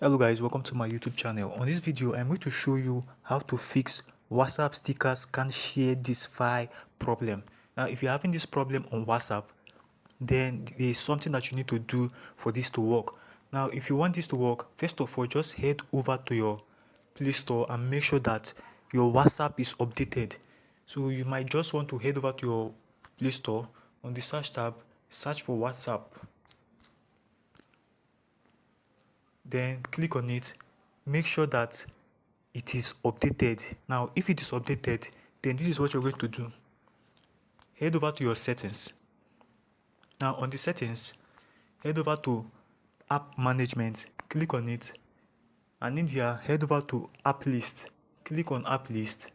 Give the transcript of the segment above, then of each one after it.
Hello guys, welcome to my YouTube channel. On this video I'm going to show you how to fix WhatsApp stickers can't share this file problem. Now if you're having this problem on WhatsApp, then there is something that you need to do for this to work. Now if you want this to work, first of all just head over to your Play Store and make sure that your WhatsApp is updated. So you might just want to head over to your Play Store. On the search tab, search for WhatsApp, then click on it. Make sure that it is updated. Now if it is updated, then this is what you're going to do. Head over to your settings. Now on the settings, head over to app management, click on it, and in here head over to app list, click on app list,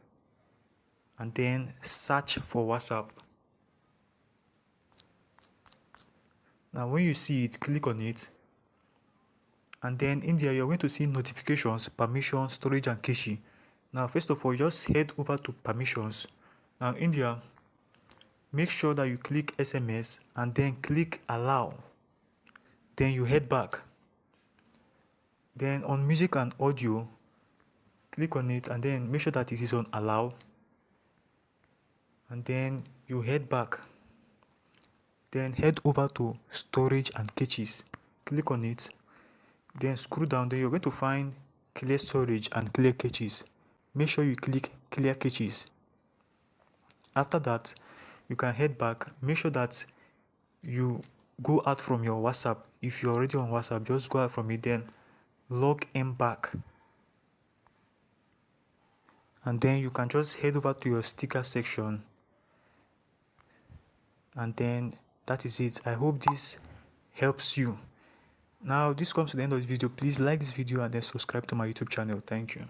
and then search for WhatsApp. Now when you see it, click on it, and then in there you're going to see notifications, permissions, storage, and cache. Now first of all, just head over to permissions. Now in there, make sure that you click SMS and then click allow. Then you head back. Then on music and audio, click on it and then make sure that it is on allow. And then you head back. Then head over to storage and caches. Click on it. Then scroll down, then you're going to find clear storage and clear caches. Make sure you click clear caches. After that, you can head back. Make sure that you go out from your WhatsApp. If you're already on WhatsApp, just go out from it, then log in back. And then you can just head over to your sticker section. And then that is it. I hope this helps you. Now this comes to the end of the video. Please like this video and then subscribe to my YouTube channel. Thank you.